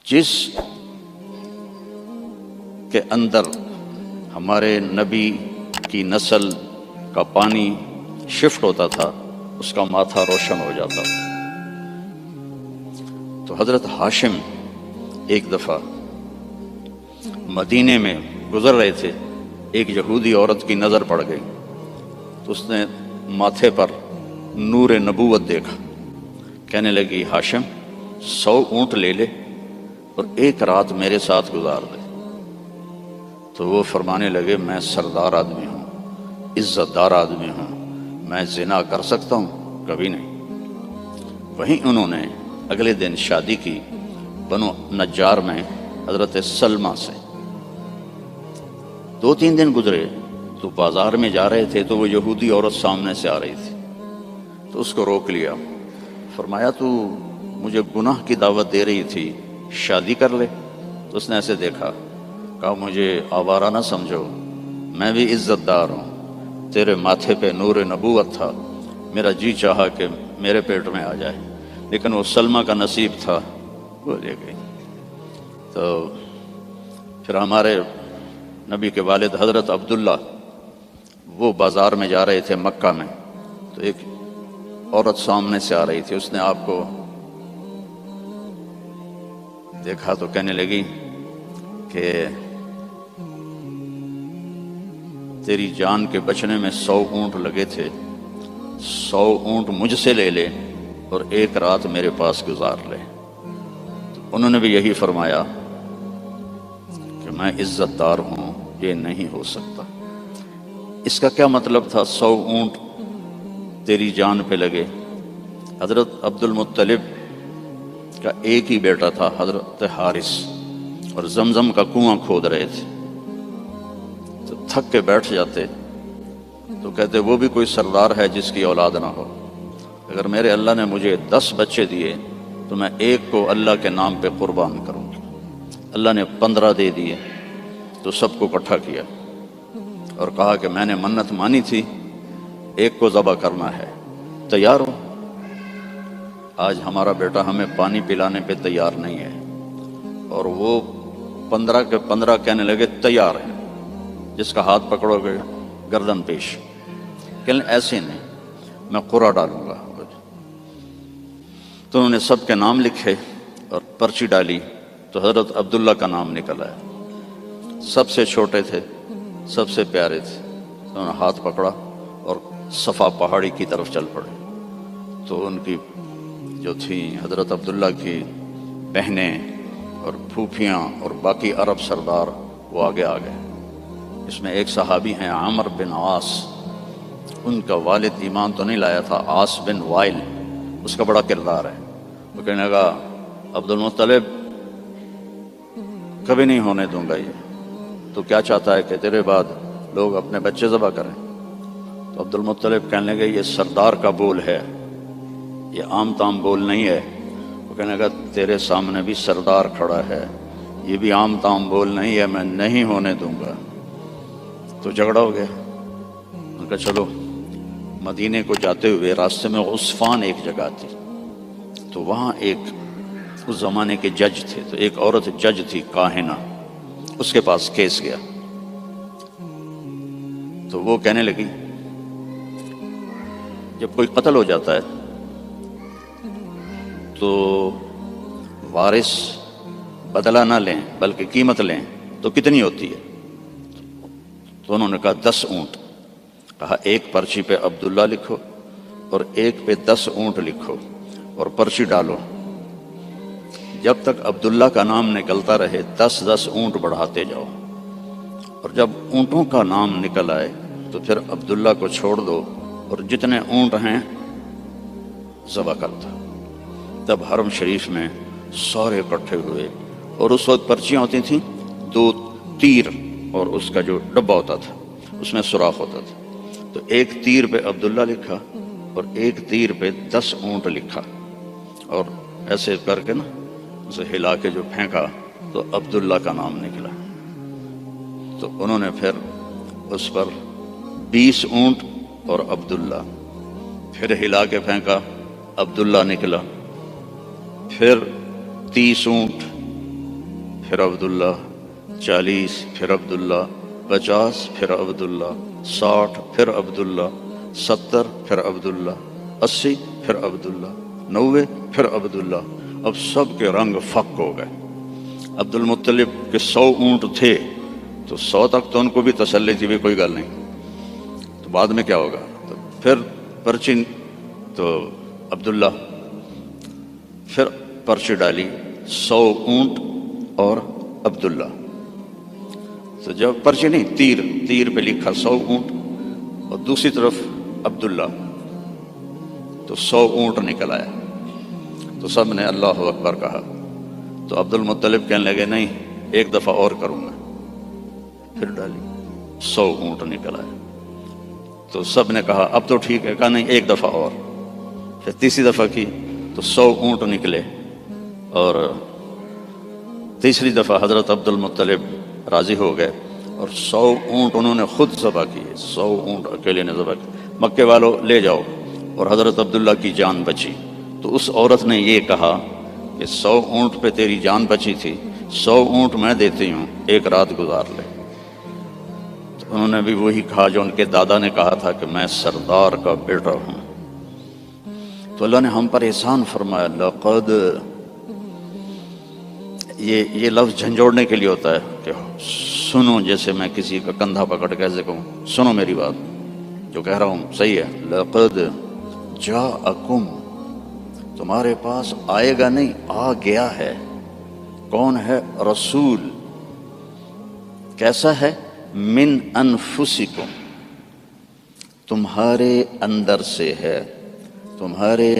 جس کے اندر ہمارے نبی کی نسل کا پانی شفٹ ہوتا تھا اس کا ماتھا روشن ہو جاتا تھا۔ تو حضرت ہاشم ایک دفعہ مدینے میں گزر رہے تھے، ایک یہودی عورت کی نظر پڑ گئی تو اس نے ماتھے پر نور نبوت دیکھا، کہنے لگی ہاشم 100 اونٹ لے لے اور ایک رات میرے ساتھ گزار دے۔ تو وہ فرمانے لگے میں سردار آدمی ہوں، عزت دار آدمی ہوں، میں زنا کر سکتا ہوں؟ کبھی نہیں۔ وہیں انہوں نے اگلے دن شادی کی بنو نجار میں حضرت سلمہ سے۔ 2-3 دن گزرے تو بازار میں جا رہے تھے تو وہ یہودی عورت سامنے سے آ رہی تھی، تو اس کو روک لیا، فرمایا تو مجھے گناہ کی دعوت دے رہی تھی، شادی کر لے۔ تو اس نے ایسے دیکھا، کہا مجھے آوارہ نہ سمجھو، میں بھی عزت دار ہوں، تیرے ماتھے پہ نور نبوت تھا، میرا جی چاہا کہ میرے پیٹ میں آ جائے، لیکن وہ سلمہ کا نصیب تھا، وہ لے گئی۔ تو پھر ہمارے نبی کے والد حضرت عبداللہ وہ بازار میں جا رہے تھے مکہ میں، تو ایک عورت سامنے سے آ رہی تھی، اس نے آپ کو دیکھا تو کہنے لگی کہ تیری جان کے بچنے میں 100 اونٹ لگے تھے، 100 اونٹ مجھ سے لے لے اور ایک رات میرے پاس گزار لے۔ تو انہوں نے بھی یہی فرمایا کہ میں عزت دار ہوں، یہ نہیں ہو سکتا۔ اس کا کیا مطلب تھا 100 اونٹ تیری جان پہ لگے؟ حضرت عبد المطلب کا ایک ہی بیٹا تھا حضرت حارث، اور زمزم کا کنواں کھود رہے تھے، تو تھک کے بیٹھ جاتے تو کہتے وہ بھی کوئی سردار ہے جس کی اولاد نہ ہو؟ اگر میرے اللہ نے مجھے 10 بچے دیے تو میں ایک کو اللہ کے نام پہ قربان کروں گا۔ اللہ نے 15 دے دیے تو سب کو اکٹھا کیا اور کہا کہ میں نے منت مانی تھی، ایک کو ذبح کرنا ہے، تیار ہو؟ آج ہمارا بیٹا ہمیں پانی پلانے پہ تیار نہیں ہے، اور وہ 15 کے 15 کہنے لگے تیار ہے، جس کا ہاتھ پکڑو گے گردن پیش۔ کہنے ایسے نہیں، میں قرعہ ڈالوں گا۔ تو انہوں نے سب کے نام لکھے اور پرچی ڈالی تو حضرت عبداللہ کا نام نکل آیا، سب سے چھوٹے تھے، سب سے پیارے تھے۔ انہوں نے ہاتھ پکڑا اور صفا پہاڑی کی طرف چل پڑے۔ تو ان کی جو تھیں حضرت عبداللہ کی بہنیں اور پھوپھیاں اور باقی عرب سردار وہ آگے آ گئے۔ اس میں ایک صحابی ہیں عامر بن عاص، ان کا والد ایمان تو نہیں لایا تھا، عاص بن وائل، اس کا بڑا کردار ہے۔ وہ کہنے لگا عبد المطلب کبھی نہیں ہونے دوں گا، یہ تو کیا چاہتا ہے کہ تیرے بعد لوگ اپنے بچے ذبح کریں؟ تو عبد المطلب کہنے لگے یہ سردار کا بول ہے، یہ عام تام بول نہیں ہے۔ وہ کہنے لگا تیرے سامنے بھی سردار کھڑا ہے، یہ بھی عام تام بول نہیں ہے، میں نہیں ہونے دوں گا۔ تو جھگڑا ہو گیا۔ ان کا چلو مدینے کو جاتے ہوئے راستے میں عصفان ایک جگہ تھی، تو وہاں ایک اس زمانے کے جج تھے، تو ایک عورت جج تھی کاہنہ، اس کے پاس کیس گیا۔ تو وہ کہنے لگی جب کوئی قتل ہو جاتا ہے تو وارث بدلہ نہ لیں بلکہ قیمت لیں تو کتنی ہوتی ہے؟ تو انہوں نے کہا 10 اونٹ۔ کہا ایک پرچی پہ عبداللہ لکھو اور ایک پہ 10 اونٹ لکھو اور پرچی ڈالو، جب تک عبداللہ کا نام نکلتا رہے 10 اونٹ بڑھاتے جاؤ، اور جب اونٹوں کا نام نکل آئے تو پھر عبداللہ کو چھوڑ دو اور جتنے اونٹ ہیں ذبح کر دو۔ تب حرم شریف میں سارے اکٹھے ہوئے، اور اس وقت پرچیاں ہوتی تھیں 2 تیر اور اس کا جو ڈبہ ہوتا تھا اس میں سوراخ ہوتا تھا، تو ایک تیر پہ عبداللہ لکھا اور ایک تیر پہ 10 اونٹ لکھا، اور ایسے کر کے نا اسے ہلا کے جو پھینکا تو عبداللہ کا نام نکلا۔ تو انہوں نے پھر اس پر 20 اونٹ اور عبداللہ، پھر ہلا کے پھینکا، عبداللہ نکلا، پھر 30 اونٹ پھر عبداللہ، 40 پھر عبداللہ، 50 پھر عبداللہ، 60 پھر عبداللہ، 70 پھر عبداللہ، 80 پھر عبداللہ، 90 پھر عبداللہ۔ اب سب کے رنگ فک ہو گئے۔ عبد المطلب کے 100 اونٹ تھے تو 100 تک تو ان کو بھی تسلی تھی بھی کوئی گل نہیں، تو بعد میں کیا ہوگا، تو پھر پرچی تو عبداللہ پھر پرچی ڈالی 100 اونٹ اور عبداللہ، تو جب پرچی نہیں تیر پہ لکھا 100 اونٹ اور دوسری طرف عبداللہ، تو 100 اونٹ نکل آیا، تو سب نے اللہ اکبر کہا۔ تو عبد المطلب کہنے لگے نہیں ایک دفعہ اور کروں گا، پھر ڈالی 100 اونٹ نکل آئے، تو سب نے کہا اب تو ٹھیک ہے، کہا نہیں ایک دفعہ اور، پھر تیسری دفعہ کی تو 100 اونٹ نکلے، اور تیسری دفعہ حضرت عبد المطلب راضی ہو گئے اور 100 اونٹ انہوں نے خود ذبح کیے، 100 اونٹ اکیلے نے ذبح کیے، مکے والوں لے جاؤ، اور حضرت عبداللہ کی جان بچی۔ تو اس عورت نے یہ کہا کہ 100 اونٹ پہ تیری جان بچی تھی، 100 اونٹ میں دیتی ہوں، ایک رات گزار لے۔ تو انہوں نے بھی وہی کہا جو ان کے دادا نے کہا تھا کہ میں سردار کا بیٹا ہوں۔ تو اللہ نے ہم پر احسان فرمایا، لقد، یہ لفظ جھنجھوڑنے کے لیے ہوتا ہے کہ سنو، جیسے میں کسی کا کندھا پکڑ کے ایسے کہوں سنو میری بات، جو کہہ رہا ہوں صحیح ہے، لقد جاءکم، تمہارے پاس آئے گا نہیں، آ گیا ہے۔ کون ہے؟ رسول، کیسا ہے؟ من انفسکم، تمہارے اندر سے ہے، تمہارے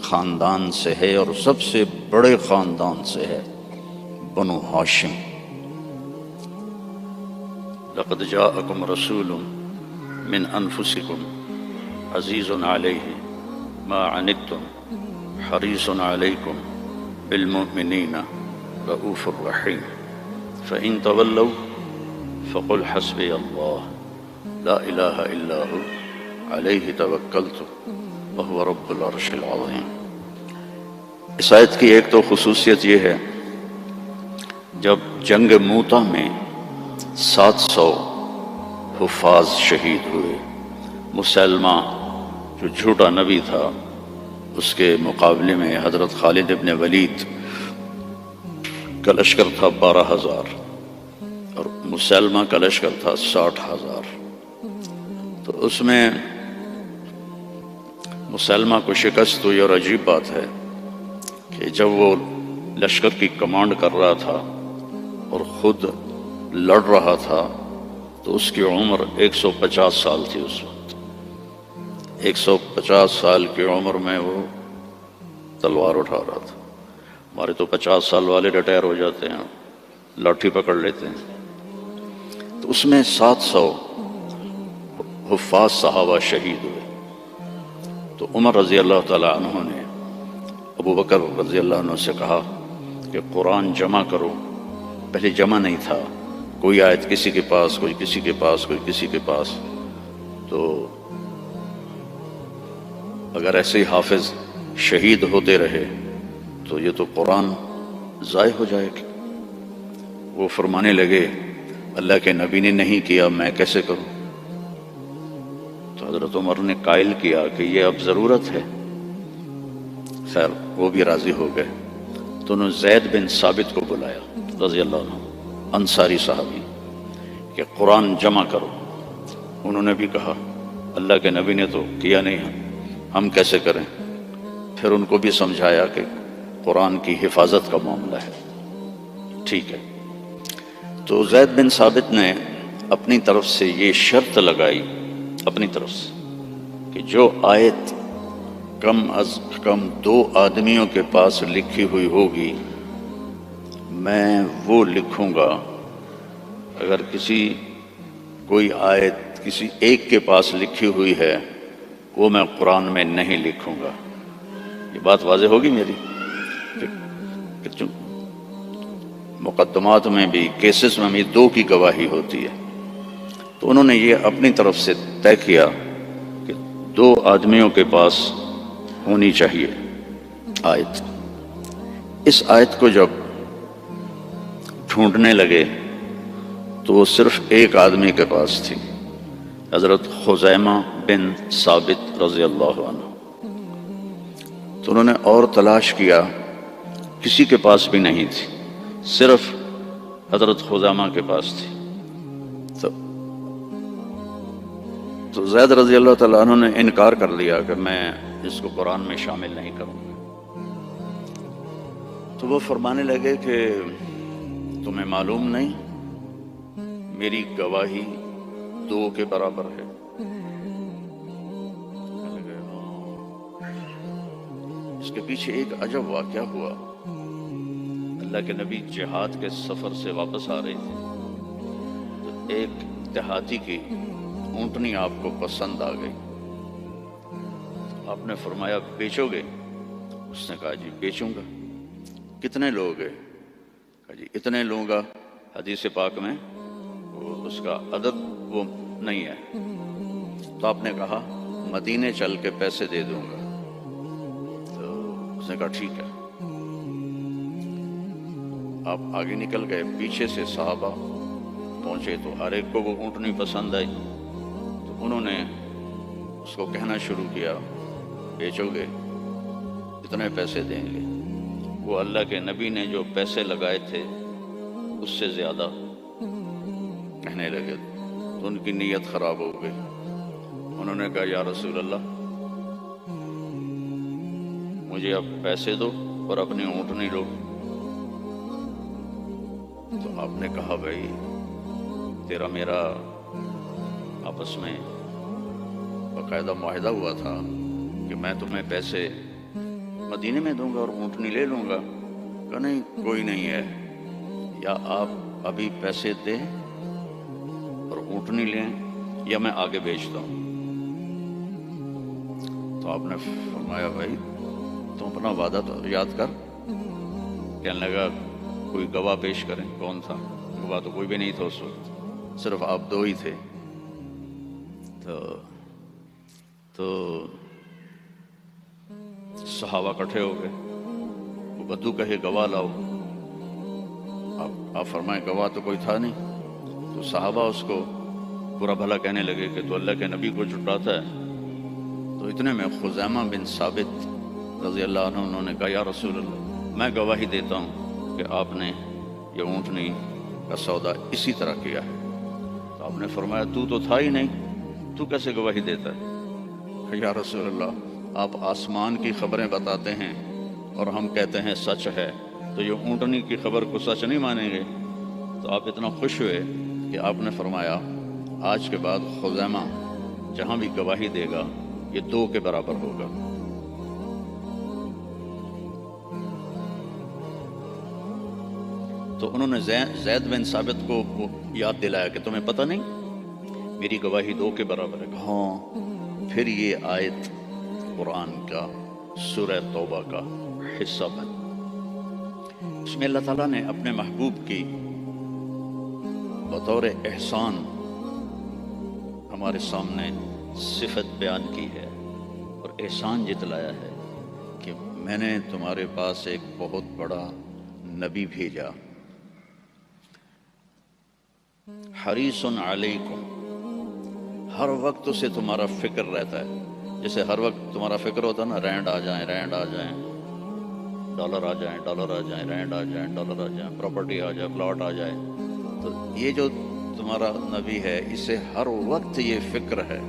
خاندان سے ہے، اور سب سے بڑے خاندان سے ہے، بنو ہاشم۔ لقد جاءکم رسول من انفسکم عزیز علیہ ما عنتم حریص علیکم بالمؤمنین رؤوف الرحیم فإن تولوا فقل حسبی اللہ لا الہ الا ہو علیہ توکلت وہو رب العرش العظیم۔ اس آیت کی ایک تو خصوصیت یہ ہے، جب جنگ موتا میں 700 حفاظ شہید ہوئے، مسلمہ جو جھوٹا نبی تھا اس کے مقابلے میں حضرت خالد ابن ولید کا لشکر تھا 12,000 اور مسلمہ کا لشکر تھا 60,000۔ تو اس میں مسلمہ کو شکست ہوئی، اور عجیب بات ہے کہ جب وہ لشکر کی کمانڈ کر رہا تھا اور خود لڑ رہا تھا تو اس کی عمر 150 سال تھی۔ اس وقت 150 سال کی عمر میں وہ تلوار اٹھا رہا تھا۔ ہمارے تو 50 سال والے ریٹائر ہو جاتے ہیں، لاٹھی پکڑ لیتے ہیں۔ تو اس میں 700 حفاظ صحابہ شہید ہوئے۔ تو عمر رضی اللہ تعالی عنہ نے ابو بکر رضی اللہ عنہ سے کہا کہ قرآن جمع کرو۔ پہلے جمع نہیں تھا، کوئی آیت کسی کے پاس، کوئی کسی کے پاس، کوئی کسی کے پاس، تو اگر ایسے ہی حافظ شہید ہوتے رہے تو یہ تو قرآن ضائع ہو جائے گا۔ وہ فرمانے لگے اللہ کے نبی نے نہیں کیا، میں کیسے کروں؟ تو حضرت عمر نے قائل کیا کہ یہ اب ضرورت ہے۔ خیر وہ بھی راضی ہو گئے، تو انہوں نے زید بن ثابت کو بلایا رضی اللہ عنہ، انصاری صحابی، کہ قرآن جمع کرو۔ انہوں نے بھی کہا اللہ کے نبی نے تو کیا نہیں، ہم کیسے کریں؟ پھر ان کو بھی سمجھایا کہ قرآن کی حفاظت کا معاملہ ہے، ٹھیک ہے۔ تو زید بن ثابت نے اپنی طرف سے یہ شرط لگائی، اپنی طرف سے، کہ جو آیت کم از کم 2 آدمیوں کے پاس لکھی ہوئی ہوگی میں وہ لکھوں گا۔ اگر کوئی آیت کسی ایک کے پاس لکھی ہوئی ہے وہ میں قرآن میں نہیں لکھوں گا۔ یہ بات واضح ہوگی میری کہ مقدمات میں بھی، کیسز میں بھی 2 کی گواہی ہوتی ہے۔ تو انہوں نے یہ اپنی طرف سے طے کیا کہ 2 آدمیوں کے پاس ہونی چاہیے آیت۔ اس آیت کو جب ڈھونڈنے لگے تو وہ صرف ایک آدمی کے پاس تھی، حضرت خزیمہ بن ثابت رضی اللہ عنہ۔ تو انہوں نے اور تلاش کیا، کسی کے پاس بھی نہیں تھی، صرف حضرت خزیمہ کے پاس تھی۔ تو زید رضی اللہ تعالیٰ عنہ نے انکار کر لیا کہ میں اس کو قرآن میں شامل نہیں کروں گا۔ تو وہ فرمانے لگے کہ تمہیں معلوم نہیں میری گواہی 2 کے برابر ہے۔ اس کے پیچھے ایک عجب واقعہ ہوا۔ اللہ کے نبی جہاد کے سفر سے واپس آ رہے تھے تو ایک دیہاتی کی اونٹنی آپ کو پسند آ گئی۔ آپ نے فرمایا بیچو گے؟ اس نے کہا جی بیچوں گا۔ کتنے لوگ ہیں؟ کہا جی اتنے لوں گا۔ حدیث پاک میں اس کا عدد وہ نہیں ہے۔ تو آپ نے کہا مدینے چل کے پیسے دے دوں گا۔ تو اس نے کہا ٹھیک ہے۔ آپ آگے نکل گئے، پیچھے سے صحابہ پہنچے تو ہر ایک کو وہ اونٹنی پسند آئی۔ تو انہوں نے اس کو کہنا شروع کیا بیچو گے؟ اتنے پیسے دیں گے۔ وہ اللہ کے نبی نے جو پیسے لگائے تھے اس سے زیادہ کہنے لگے تو ان کی نیت خراب ہو گئی۔ انہوں نے کہا یا رسول اللہ مجھے اب پیسے دو اور اپنی اونٹنی لو۔ تو آپ نے کہا بھائی تیرا میرا آپس میں باقاعدہ معاہدہ ہوا تھا کہ میں تمہیں پیسے مدینے میں دوں گا اور اونٹنی لے لوں گا۔ کہ نہیں کوئی نہیں ہے، یا آپ ابھی پیسے دیں اور اونٹنی لیں یا میں آگے بیچتا ہوں۔ تو آپ نے فرمایا بھائی تم اپنا وعدہ تو یاد کر۔ کہنے لگا کوئی گواہ پیش کریں۔ کون تھا گواہ؟ تو کوئی بھی نہیں تھا اس وقت، صرف آپ 2 ہی تھے۔ تو صحابہ اکٹھے ہو گئے، وہ بدو کہے گواہ لاؤ۔ آپ فرمائیں گواہ تو کوئی تھا نہیں۔ تو صحابہ اس کو برا بھلا کہنے لگے کہ تو اللہ کے نبی کو جھٹلاتا ہے۔ تو اتنے میں خزیمہ بن ثابت رضی اللہ عنہ انہوں نے کہا یا رسول اللہ میں گواہی دیتا ہوں کہ آپ نے یہ اونٹنی کا سودا اسی طرح کیا ہے۔ تو آپ نے فرمایا تو تھا ہی نہیں، تو کیسے گواہی دیتا ہے؟ یا رسول اللہ آپ آسمان کی خبریں بتاتے ہیں اور ہم کہتے ہیں سچ ہے، تو یہ اونٹنی کی خبر کو سچ نہیں مانیں گے؟ تو آپ اتنا خوش ہوئے کہ آپ نے فرمایا آج کے بعد خزیمہ جہاں بھی گواہی دے گا یہ 2 کے برابر ہوگا۔ تو انہوں نے زید بن ثابت کو یاد دلایا کہ تمہیں پتہ نہیں میری گواہی 2 کے برابر ہے۔ ہاں۔ پھر یہ آیت قرآن کا سورہ توبہ کا حصہ بن، اس میں اللہ تعالیٰ نے اپنے محبوب کی بطور احسان ہمارے سامنے صفت بیان کی ہے اور احسان جتلایا ہے کہ میں نے تمہارے پاس ایک بہت بڑا نبی بھیجا، حریص علیکم، ہر وقت اسے تمہارا فکر رہتا ہے۔ جیسے ہر وقت تمہارا فکر ہوتا ہے نا، رینڈ آ جائیں، ڈالر آ جائیں، رینڈ آ جائیں، ڈالر آ جائیں، پراپرٹی آ جائے، پلاٹ آ جائے۔ تو یہ جو تمہارا نبی ہے اسے ہر وقت یہ فکر ہے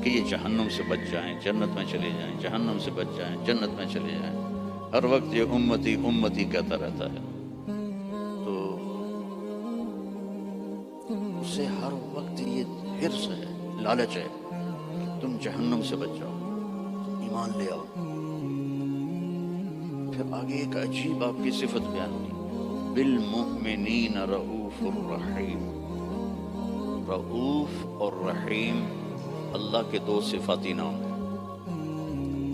کہ یہ جہنم سے بچ جائیں، جنت میں چلے جائیں، جہنم سے بچ جائیں، جنت میں چلے جائیں۔ ہر وقت یہ امتی امتی کہتا رہتا ہے۔ تو اسے ہر وقت یہ حرص ہے، لالچ ہے کہ تم جہنم سے بچ جاؤ، تم ایمان لے آؤ۔ پھر آگے ایک عجیب آپ کی صفت بیان کی، بالمؤمنین رؤوف الرحیم۔ رؤوف اور رحیم اللہ کے 2 صفاتی نام ہیں،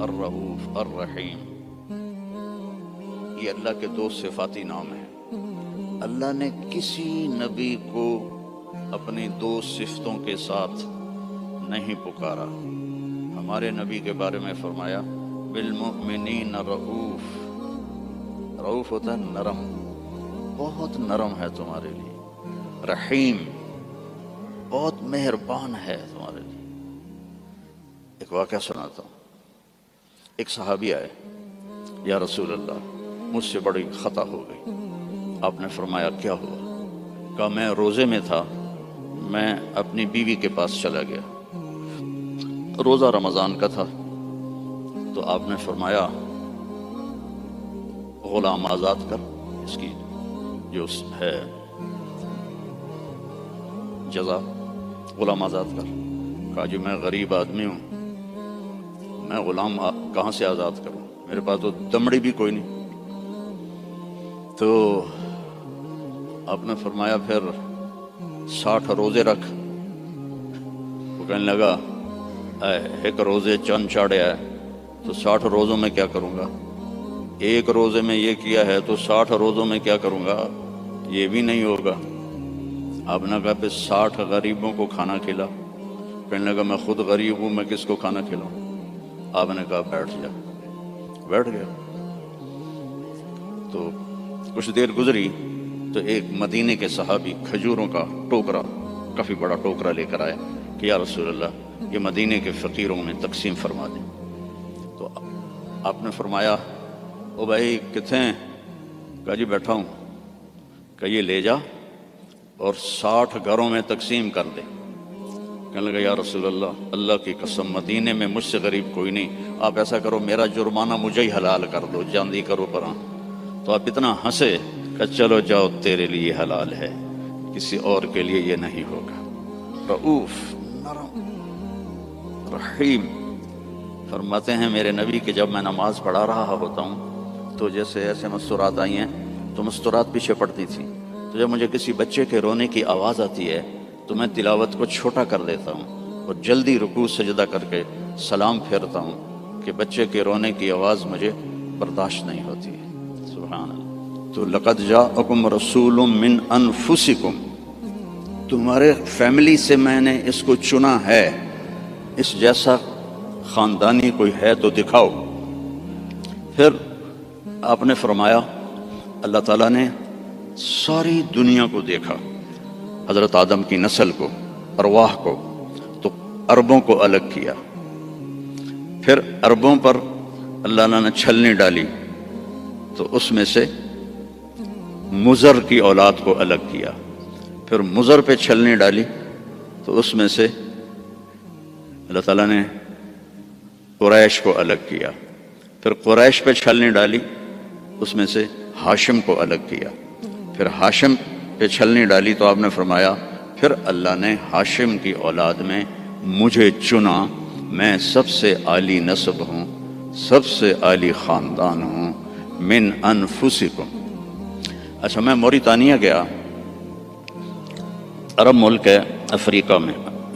الرؤوف الرحیم، یہ اللہ کے 2 صفاتی نام ہیں۔ اللہ نے کسی نبی کو اپنی 2 صفتوں کے ساتھ نہیں پکارا۔ ہمارے نبی کے بارے میں فرمایا بالمؤمنین رؤوف، رؤوف ہوتا ہے نرم، بہت نرم ہے تمہارے لیے، رحیم بہت مہربان ہے تمہارے لیے۔ ایک واقعہ سناتا ہوں۔ ایک صحابی آئے، یا رسول اللہ مجھ سے بڑی خطا ہو گئی۔ آپ نے فرمایا کیا ہوا؟ کہا میں روزے میں تھا، میں اپنی بیوی کے پاس چلا گیا، روزہ رمضان کا تھا، تو آپ نے فرمایا غلام آزاد کر، اس کی جو ہے جزا غلام آزاد کر۔ کہا جی میں غریب آدمی ہوں، میں غلام کہاں سے آزاد کروں، میرے پاس تو دمڑی بھی کوئی نہیں۔ تو آپ نے فرمایا پھر 60 روزے رکھ۔ وہ کہنے لگا ایک روزے چند چاڑے آئے تو 60 روزوں میں کیا کروں گا، ایک روزے میں یہ کیا ہے تو 60 روزوں میں کیا کروں گا، یہ بھی نہیں ہوگا۔ آپ نے کہا پھر 60 غریبوں کو کھانا کھلا۔ کہنے لگا میں خود غریب ہوں، میں کس کو کھانا کھلاؤں؟ آپ نے کہا بیٹھ جا۔ بیٹھ گیا۔ تو کچھ دیر گزری تو ایک مدینے کے صحابی کھجوروں کا ٹوکرا، کافی بڑا ٹوکرا لے کر آئے کہ یا رسول اللہ یہ مدینے کے فقیروں میں تقسیم فرما دیں۔ تو آپ نے فرمایا او بھائی کتنے ہیں؟ کہا جی بیٹھا ہوں۔ کہ یہ لے جا اور 60 گھروں میں تقسیم کر دے۔ کہنے لگا یا رسول اللہ اللہ کی قسم مدینے میں مجھ سے غریب کوئی نہیں، آپ ایسا کرو میرا جرمانہ مجھے ہی حلال کر دو، جاندی کرو پرا۔ تو آپ اتنا ہنسے کہ چلو جاؤ تیرے لیے حلال ہے، کسی اور کے لیے یہ نہیں ہوگا۔ رؤوف، نرم، رحیم۔ فرماتے ہیں میرے نبی کہ جب میں نماز پڑھا رہا ہوتا ہوں تو جیسے ایسے مستورات آئی ہیں تو مستورات پیچھے پڑتی تھیں، تو جب مجھے کسی بچے کے رونے کی آواز آتی ہے تو میں تلاوت کو چھوٹا کر دیتا ہوں اور جلدی رکوع سجدہ کر کے سلام پھیرتا ہوں کہ بچے کے رونے کی آواز مجھے برداشت نہیں ہوتی ہے۔ سبحان اللہ۔ تو لقد جاءکم رسول من انفسکم، تمہارے فیملی سے میں نے اس کو چنا ہے، اس جیسا خاندانی کوئی ہے تو دکھاؤ۔ پھر آپ نے فرمایا اللہ تعالیٰ نے ساری دنیا کو دیکھا، حضرت آدم کی نسل کو، ارواح کو، تو عربوں کو الگ کیا۔ پھر عربوں پر اللہ نے چھلنی ڈالی تو اس میں سے مضر کی اولاد کو الگ کیا۔ پھر مضر پہ چھلنی ڈالی تو اس میں سے اللہ تعالیٰ نے قریش کو الگ کیا۔ پھر قریش پہ چھلنی ڈالی، اس میں سے ہاشم کو الگ کیا۔ پھر ہاشم پہ چھلنی ڈالی تو آپ نے فرمایا پھر اللہ نے ہاشم کی اولاد میں مجھے چنا، میں سب سے عالی نسب ہوں، سب سے عالی خاندان ہوں، من انفسکم۔ اچھا میں موریتانیہ گیا، عرب ملک ہے افریقہ میں،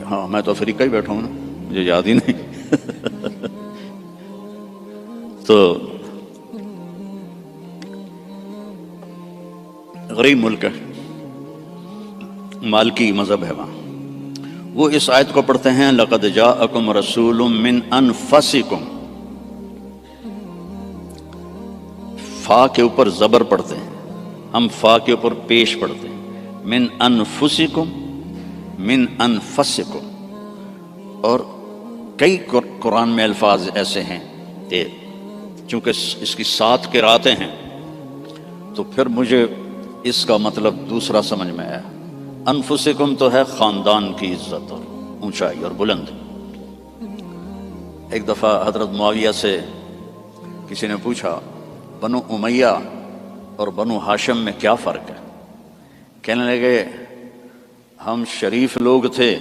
ہاں میں تو افریقہ ہی بیٹھا ہوں نا، مجھے یاد ہی نہیں۔ تو غریب ملک ہے، مالکی مذہب ہے وہاں۔ وہ اس آیت کو پڑھتے ہیں لقد جاءکم رسول من انفسکم، فا کے اوپر زبر پڑھتے ہیں، ہم فا کے اوپر پیش پڑھتے ہیں، من انفسکم، من انفسکم۔ اور کئی قرآن میں الفاظ ایسے ہیں کہ چونکہ اس کی 7 قراتیں ہیں تو پھر مجھے اس کا مطلب دوسرا سمجھ میں آیا۔ انفسکم تو ہے خاندان کی عزت اور اونچائی اور بلند۔ ایک دفعہ حضرت معاویہ سے کسی نے پوچھا بنو امیہ اور بنو ہاشم میں کیا فرق ہے؟ کہنے لگے ہم شریف لوگ تھے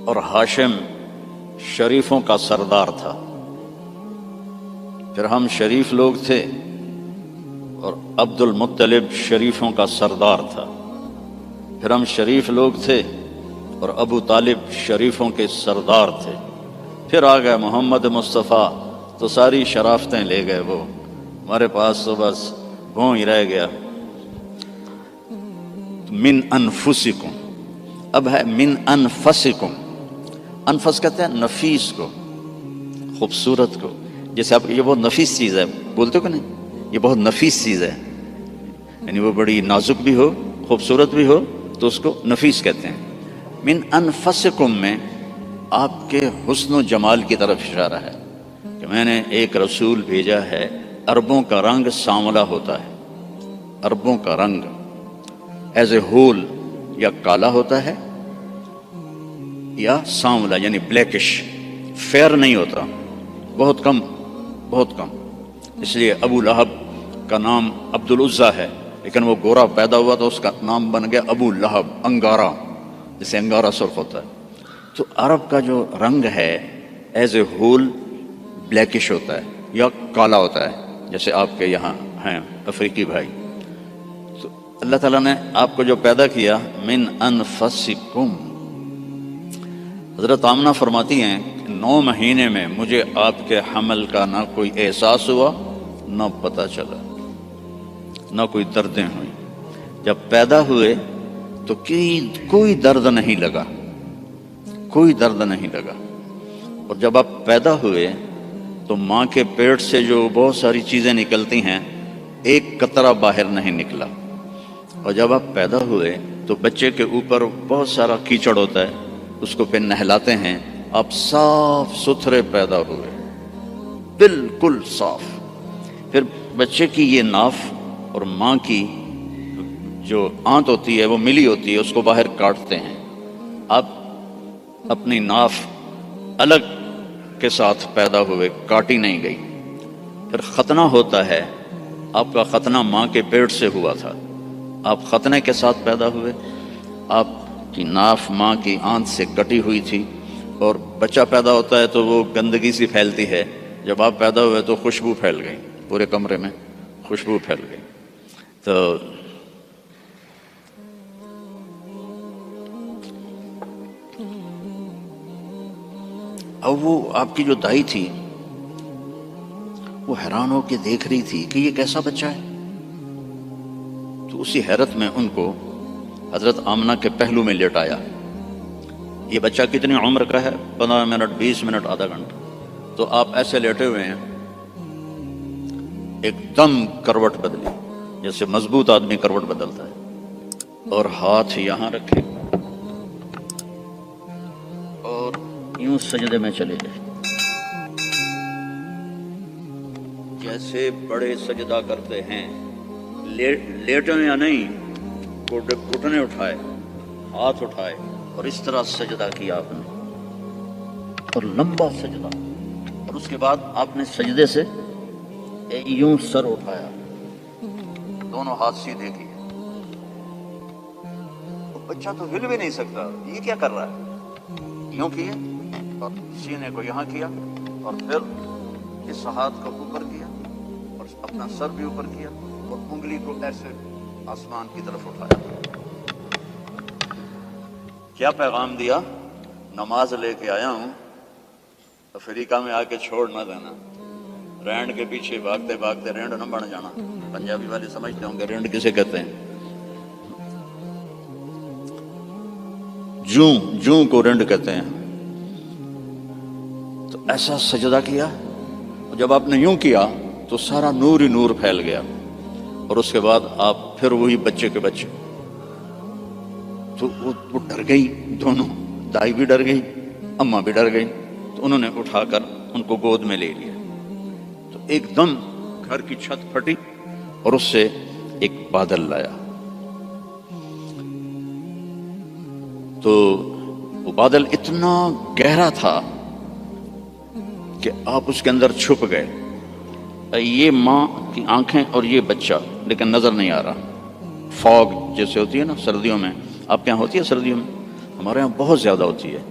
اور ہاشم شریفوں کا سردار تھا۔ پھر ہم شریف لوگ تھے اور عبد المطلب شریفوں کا سردار تھا۔ پھر ہم شریف لوگ تھے اور ابو طالب شریفوں کے سردار تھے۔ پھر آ گئے محمد مصطفیٰ تو ساری شرافتیں لے گئے وہ، ہمارے پاس تو بس گھوں ہی رہ گیا۔ من انفسکم، اب ہے من انفسکم۔ انفس کہتے ہیں نفیس کو، خوبصورت کو، جیسے آپ یہ بہت نفیس چیز ہے، بولتے ہو کہ نہیں، یہ بہت نفیس چیز ہے، یعنی وہ بڑی نازک بھی ہو، خوبصورت بھی ہو، تو اس کو نفیس کہتے ہیں۔ من انفسکم میں آپ کے حسن و جمال کی طرف اشارہ ہے کہ میں نے ایک رسول بھیجا ہے، عربوں کا رنگ سانولا ہوتا ہے، عربوں کا رنگ ایز اے ہول یا کالا ہوتا ہے یا سانولا یعنی بلیکش، فیئر نہیں ہوتا، بہت کم، بہت کم۔ اس لیے ابو لہب کا نام عبد العزیٰ ہے، لیکن وہ گورا پیدا ہوا تو اس کا نام بن گیا ابو لہب، انگارا، جسے انگارا سرخ ہوتا ہے۔ تو عرب کا جو رنگ ہے ایز اے ہول بلیکش ہوتا ہے یا کالا ہوتا ہے، جیسے آپ کے یہاں ہیں افریقی بھائی۔ تو اللہ تعالیٰ نے آپ کو جو پیدا کیا من انفسکم، حضرت آمنہ فرماتی ہیں کہ 9 مہینے میں مجھے آپ کے حمل کا نہ کوئی احساس ہوا، نہ پتہ چلا، نہ کوئی دردیں ہوئیں۔ جب پیدا ہوئے تو کوئی درد نہیں لگا، کوئی درد نہیں لگا۔ اور جب آپ پیدا ہوئے تو ماں کے پیٹ سے جو بہت ساری چیزیں نکلتی ہیں، ایک قطرہ باہر نہیں نکلا۔ اور جب آپ پیدا ہوئے تو بچے کے اوپر بہت سارا کیچڑ ہوتا ہے، اس کو پھر نہلاتے ہیں، آپ صاف ستھرے پیدا ہوئے، بالکل صاف۔ پھر بچے کی یہ ناف اور ماں کی جو آنت ہوتی ہے وہ ملی ہوتی ہے، اس کو باہر کاٹتے ہیں۔ آپ اپنی ناف الگ کے ساتھ پیدا ہوئے، کاٹی نہیں گئی۔ پھر ختنہ ہوتا ہے، آپ کا ختنہ ماں کے پیٹ سے ہوا تھا، آپ ختنے کے ساتھ پیدا ہوئے، آپ کی ناف ماں کی آنت سے کٹی ہوئی تھی۔ اور بچہ پیدا ہوتا ہے تو وہ گندگی سی پھیلتی ہے، جب آپ پیدا ہوئے تو خوشبو پھیل گئی، پورے کمرے میں خوشبو پھیل گئی۔ تو اب وہ آپ کی جو دائی تھی وہ حیران ہو کے دیکھ رہی تھی کہ یہ کیسا بچہ ہے۔ تو اسی حیرت میں ان کو حضرت آمنہ کے پہلو میں لیٹایا۔ یہ بچہ کتنی عمر کا ہے؟ 15 منٹ، 20 منٹ، آدھا گھنٹہ۔ تو آپ ایسے لیٹے ہوئے ہیں، ایک دم کروٹ بدلی، جیسے مضبوط آدمی کروٹ بدلتا ہے، اور ہاتھ یہاں رکھے اور یوں سجدے میں چلے گئے، جیسے بڑے سجدہ کرتے ہیں، لیٹے یا نہیں، گھٹنے اٹھائے، ہاتھ اٹھائے اور اس طرح سجدہ کیا آپ نے، اور لمبا سجدہ۔ اور اس کے بعد آپ نے سجدے سے یوں سر اٹھایا، دونوں ہاتھ سیدھے کیے۔ بچہ تو ہل بھی نہیں سکتا، یہ کیا کر رہا ہے؟ یوں کیے اور سینے کو یہاں کیا، اور پھر اس ہاتھ کو اوپر کیا اور اپنا سر بھی اوپر کیا، اور انگلی کو ایسے آسمان کی طرف اٹھایا۔ کیا پیغام دیا؟ نماز لے کے آیا ہوں، افریقہ میں آ کے چھوڑ نہ دینا، رینڈ کے پیچھے بھاگتے بھاگتے رینڈ نہ بن جانا۔ پنجابی والے سمجھتے ہوں گے رینڈ کسے کہتے ہیں، جوں کو رینڈ کہتے ہیں۔ تو ایسا سجدہ کیا، اور جب آپ نے یوں کیا تو سارا نور ہی نور پھیل گیا، اور اس کے بعد آپ پھر وہی بچے کے بچے۔ تو وہ ڈر گئی، دونوں، دائی بھی ڈر گئی، اماں بھی ڈر گئی۔ تو انہوں نے اٹھا کر ان کو گود میں لے لیا۔ تو ایک دم گھر کی چھت پھٹی اور اس سے ایک بادل لایا۔ تو وہ بادل اتنا گہرا تھا کہ آپ اس کے اندر چھپ گئے، یہ ماں کی آنکھیں اور یہ بچہ، لیکن نظر نہیں آ رہا۔ فوگ جیسے ہوتی ہے نا سردیوں میں، آپ کے یہاں ہوتی ہے سردیوں میں، ہمارے یہاں بہت زیادہ ہوتی ہے،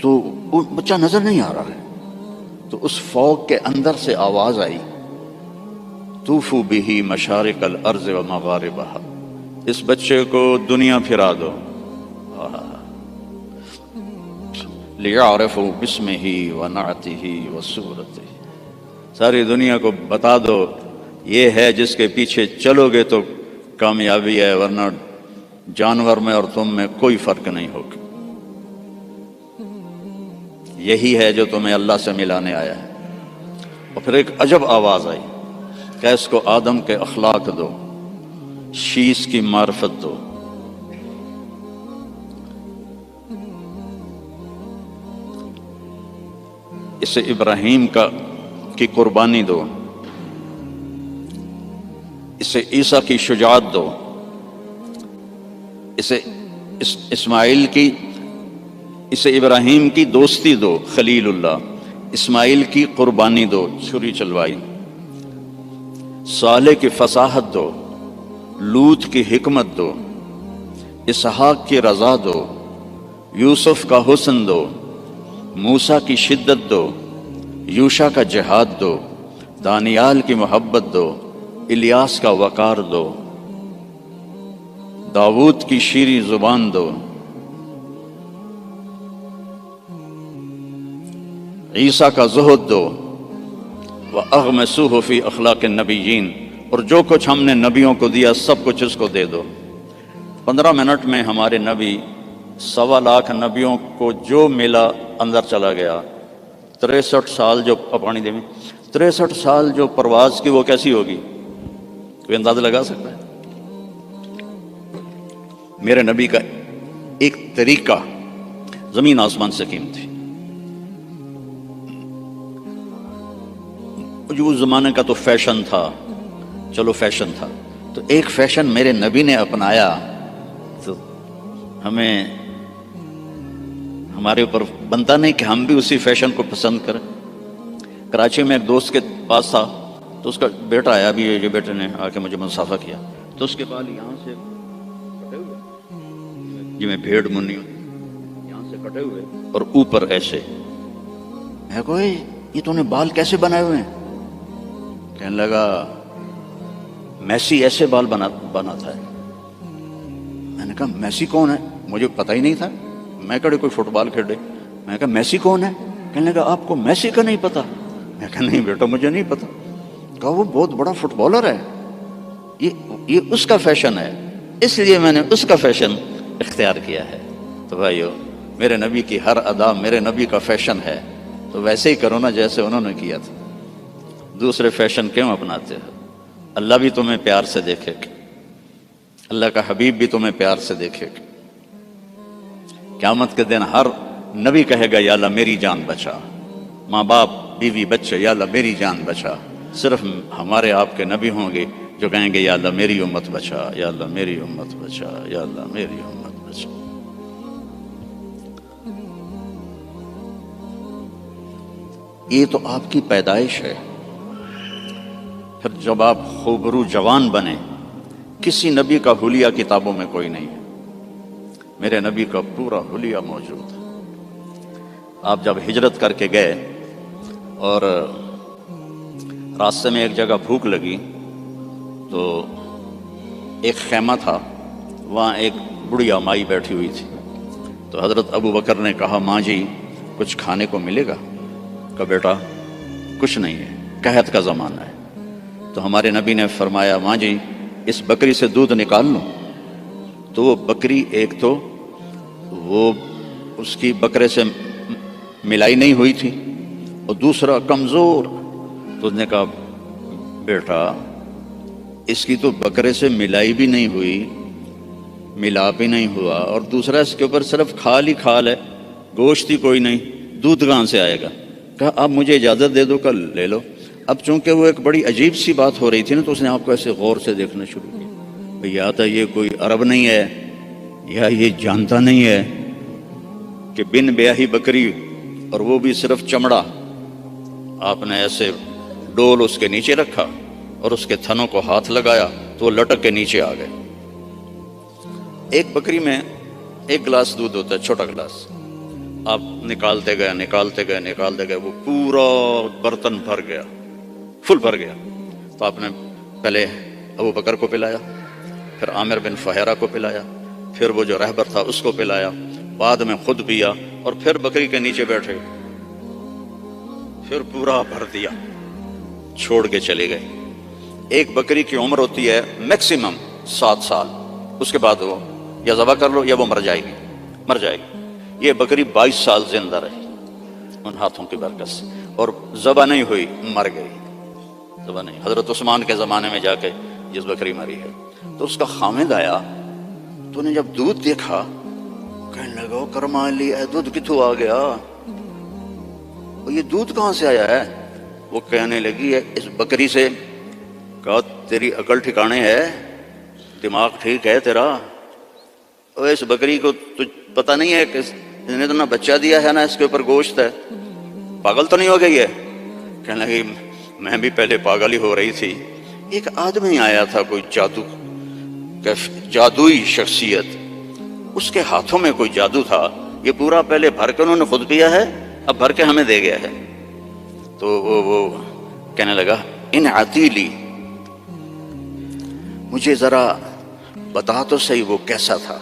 تو وہ بچہ نظر نہیں آ رہا ہے۔ تو اس فوگ کے اندر سے آواز آئی، طوفوا بہ مشارق الارض و مغاربہا، اس بچے کو دنیا پھرا دو، لیعرفوا باسمہ ونعتہ وصورتہ، ساری دنیا کو بتا دو یہ ہے جس کے پیچھے چلو گے تو کامیابی ہے، ورنہ جانور میں اور تم میں کوئی فرق نہیں ہوگا، یہی ہے جو تمہیں اللہ سے ملانے آیا ہے۔ اور پھر ایک عجب آواز آئی کہ اس کو آدم کے اخلاق دو، شیش کی معرفت دو۔ اسے ابراہیم کی قربانی دو، اسے عیسیٰ کی شجاعت دو، اسے اسے ابراہیم کی دوستی دو، خلیل اللہ، اسماعیل کی قربانی دو، چھری چلوائی، صالح کی فصاحت دو، لوط کی حکمت دو، اسحاق کی رضا دو، یوسف کا حسن دو، موسیٰ کی شدت دو، یوشع کا جہاد دو، دانیال کی محبت دو، الیاس کا وقار دو، داؤد کی شیریں زبان دو، عیسیٰ کا زہد دو، وَأَغْمِسُوهُ فِي أَخْلَاقِ النَّبِيِّينَ، اور جو کچھ ہم نے نبیوں کو دیا سب کچھ اس کو دے دو۔ 15 منٹ میں ہمارے نبی 1.25 لاکھ نبیوں کو جو ملا اندر چلا گیا۔ 63 سال جو پانی دے میں 63 سال جو پرواز کی وہ کیسی ہوگی؟ کوئی اندازہ لگا سکتا ہے؟ میرے نبی کا ایک طریقہ زمین آسمان سے قیمتی، جو اس زمانے کا تو فیشن تھا، چلو فیشن تھا، تو ایک فیشن میرے نبی نے اپنایا تو ہمیں ہمارے اوپر بنتا نہیں کہ ہم بھی اسی فیشن کو پسند کریں۔ کراچی میں ایک دوست کے پاس تھا تو اس کا بیٹا آیا، ابھی یہ بیٹے نے آ کے مجھے مصافحہ کیا، تو اس کے بال یہاں سے کٹے ہوئے، جی میں بھیڑ منی ہوتی، یہاں سے کٹے ہوئے اور اوپر ایسے۔ میں کہا یہ تو نے بال کیسے بنائے ہوئے ہیں؟ کہنے لگا میسی ایسے بال بناتا ہے۔ میں نے کہا میسی کون ہے؟ مجھے پتہ ہی نہیں تھا، میں کہا کوئی فٹ بال کھیلے۔ میں کہا میسی کون ہے؟ کہنے لگا آپ کو میسی کا نہیں پتا؟ میں کہا نہیں بیٹا مجھے نہیں پتا۔ کہا وہ بہت بڑا فٹ بالر ہے، یہ اس کا فیشن ہے، اس لیے میں نے اس کا فیشن اختیار کیا ہے۔ تو بھائیو میرے نبی کی ہر ادا میرے نبی کا فیشن ہے، تو ویسے ہی کرو نا جیسے انہوں نے کیا تھا۔ دوسرے فیشن کیوں اپناتے ہو؟ اللہ بھی تمہیں پیار سے دیکھے گا، اللہ کا حبیب بھی تمہیں پیار سے دیکھے گا۔ قیامت کے دن ہر نبی کہے گا یا اللہ میری جان بچا، ماں باپ بیوی بچے یا اللہ میری جان بچا۔ صرف ہمارے آپ کے نبی ہوں گے جو کہیں گے یا اللہ میری امت بچا، یا اللہ میری امت بچا، یا اللہ میری امت بچا۔ یہ تو آپ کی پیدائش ہے۔ پھر جب آپ خوبرو جوان بنے، کسی نبی کا حلیہ کتابوں میں کوئی نہیں ہے، میرے نبی کا پورا حلیہ موجود ہے۔ آپ جب ہجرت کر کے گئے اور راستے میں ایک جگہ بھوک لگی تو ایک خیمہ تھا، وہاں ایک بڑھیا مائی بیٹھی ہوئی تھی، تو حضرت ابو بکر نے کہا ماں جی کچھ کھانے کو ملے گا؟ کہا بیٹا کچھ نہیں ہے، قحط کا زمانہ ہے۔ تو ہمارے نبی نے فرمایا ماں جی اس بکری سے دودھ نکال لو۔ تو وہ بکری ایک تو وہ اس کی بکرے سے ملائی نہیں ہوئی تھی اور دوسرا کمزور، تو اس نے کہا بیٹا اس کی تو بکرے سے ملائی بھی نہیں ہوئی، ملاپ ہی نہیں ہوا، اور دوسرا اس کے اوپر صرف کھال ہی کھال ہے، گوشت ہی کوئی نہیں، دودھ کہاں سے آئے گا؟ کہا اب مجھے اجازت دے دو کل لے لو۔ اب چونکہ وہ ایک بڑی عجیب سی بات ہو رہی تھی نا، تو اس نے آپ کو ایسے غور سے دیکھنا شروع کیا، یا تو یہ کوئی عرب نہیں ہے یا یہ جانتا نہیں ہے کہ بن بیاہی بکری اور وہ بھی صرف چمڑا، آپ نے ایسے ڈول اس کے نیچے رکھا اور اس کے تھنوں کو ہاتھ لگایا تو وہ لٹک کے نیچے آ گئے۔ ایک بکری میں 1 گلاس دودھ ہوتا ہے، چھوٹا گلاس، آپ نکالتے گئے وہ پورا برتن بھر گیا، فل بھر گیا۔ تو آپ نے پہلے ابو بکر کو پلایا، پھر عامر بن فہیرہ کو پلایا، پھر وہ جو رہبر تھا اس کو پلایا، بعد میں خود پیا، اور پھر بکری کے نیچے بیٹھے، پھر پورا بھر دیا، چھوڑ کے چلے گئے۔ ایک بکری کی عمر ہوتی ہے میکسیمم 7 سال، اس کے بعد وہ یا ذبح کر لو یا وہ مر جائے گی۔ یہ بکری 22 سال زندہ رہی ان ہاتھوں کی برکت سے، اور ذبح نہیں ہوئی، مر گئی، ذبح نہیں۔ حضرت عثمان کے زمانے میں جا کے جس بکری مری ہے، تو اس کا خامد آیا، تو نے جب دودھ دیکھا کہنے لگا او کرمالی اے دودھ کتوں آ گیا، یہ دودھ کہاں سے آیا ہے؟ وہ کہنے لگی ہے اس بکری سے۔ کہا تیری عقل ٹھکانے ہے، دماغ ٹھیک ہے تیرا؟ اور اس بکری کو تو پتہ نہیں ہے کہ اس نے تو نہ بچہ دیا ہے نہ اس کے اوپر گوشت ہے، پاگل تو نہیں ہو گئی ہے؟ کہنے لگی میں بھی پہلے پاگل ہی ہو رہی تھی۔ ایک آدمی آیا تھا، کوئی جادوئی شخصیت، اس کے ہاتھوں میں کوئی جادو تھا، یہ پورا پہلے بھر کے انہوں نے خود پیا ہے، اب بھر کے ہمیں دے گیا ہے۔ تو وہ کہنے لگا ان عتیلی، مجھے ذرا بتا تو صحیح وہ کیسا تھا۔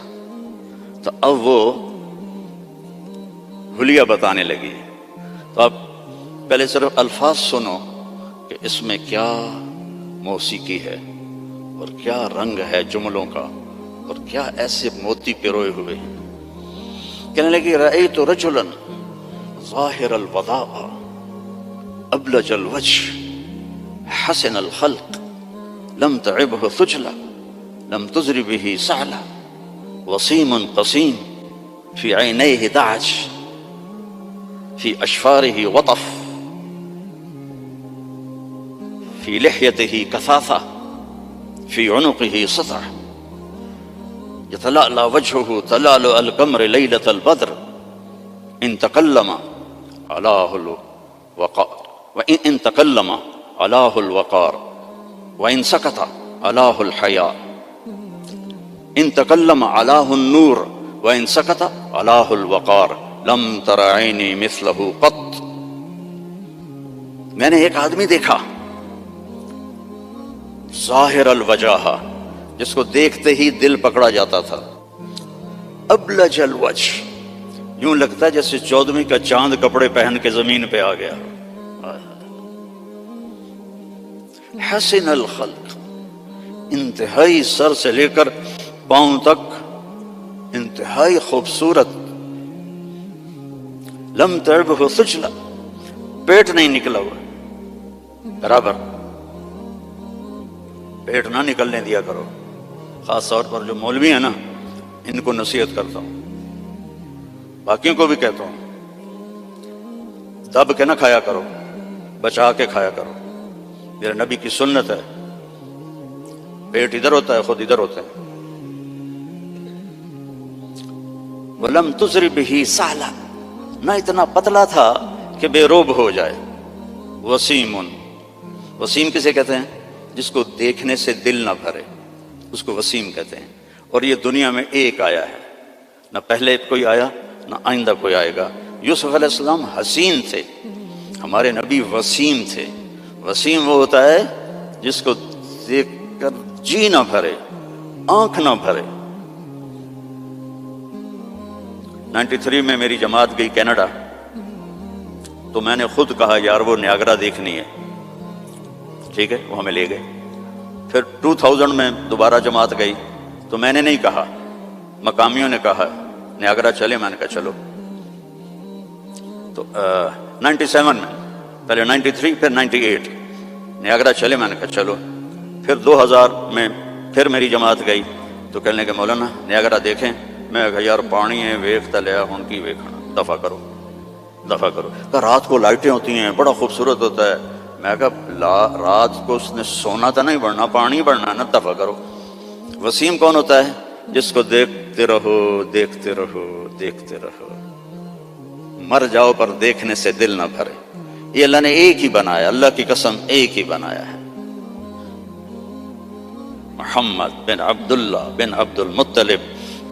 تو اب وہ حلیہ بتانے لگی۔ تو اب پہلے صرف الفاظ سنو کہ اس میں کیا موسیقی ہے اور کیا رنگ ہے جملوں کا اور کیا ایسے موتی پروئے ہوئے ہیں۔ کہنے لگی رأیت رجلا ظاہر الوضاء ابلج الوجه حسن الخلق لم تعبه ثجلا لم تزر به سعلا وسيم قسيم في عينيه دعج في أشفاره وطف في لحيته كثافة في عنقه سطع يتلألأ وجهه تلألؤ القمر ليلة البدر إن تكلم علاه الوقار وإن تكلم علاه الوقار وإن سكت علاه الحياء إن تكلم علاه النور وإن سكت علاه الوقار لم تر عيني مثله قط۔ میں نے ایک آدمی دیکھا ظاہر الوجہ، جس کو دیکھتے ہی دل پکڑا جاتا تھا، ابلج الوجہ، یوں لگتا ہے جیسے 14ویں کا چاند کپڑے پہن کے زمین پہ آ گیا، حسن الخلق، انتہائی سر سے لے کر پاؤں تک انتہائی خوبصورت، لم تعبہ ثجلا، پیٹ نہیں نکلا ہوا، برابر پیٹ نہ نکلنے دیا کرو۔ خاص طور پر جو مولوی ہیں نا، ان کو نصیحت کرتا ہوں، باقیوں کو بھی کہتا ہوں، دب کے نہ کھایا کرو، بچا کے کھایا کرو۔ میرے نبی کی سنت ہے، پیٹ ادھر ہوتا ہے خود ادھر ہوتا ہے۔ وَلَمْ تُزْرِ بِهِ سَعْلًا، نہ اتنا پتلا تھا کہ بے روب ہو جائے۔ وسیم، وسیم کسے کہتے ہیں؟ جس کو دیکھنے سے دل نہ بھرے، اس کو وسیم کہتے ہیں۔ اور یہ دنیا میں ایک آیا ہے، نہ پہلے کوئی آیا نہ آئندہ کوئی آئے گا۔ یوسف علیہ السلام حسین تھے، ہمارے نبی وسیم تھے۔ وسیم وہ ہوتا ہے جس کو دیکھ کر جی نہ بھرے، آنکھ نہ بھرے۔ 93 میں میری جماعت گئی کینیڈا، تو میں نے خود کہا یار وہ نیاگرا دیکھنی ہے، ٹھیک ہے، وہ ہمیں لے گئے۔ پھر 2000 میں دوبارہ جماعت گئی، تو میں نے نہیں کہا، مقامیوں نے کہا نیاگرا چلے، میں نے کہا چلو۔ تو 97 میں، پہلے 93 پھر 98، نیاگرا چلے، میں نے کہا چلو۔ پھر 2000 میں پھر میری جماعت گئی، تو کہنے کہ مولانا نیاگرا دیکھیں، میں کہا یار پانی ہے ویکھتا لیا ہوں کی ویکھنا، دفع کرو دفع کرو۔ کہا رات کو لائٹیں ہوتی ہیں، بڑا خوبصورت ہوتا ہے۔ میں کہا رات کو اس نے سونا تو نہیں بڑھنا، پانی بڑھنا نا، دفع کرو۔ وسیم کون ہوتا ہے؟ جس کو دیکھتے رہو دیکھتے رہو دیکھتے رہو، مر جاؤ پر دیکھنے سے دل نہ بھرے۔ یہ اللہ نے ایک ہی بنایا، اللہ کی قسم ایک ہی بنایا ہے۔ محمد بن عبداللہ بن عبد المطلب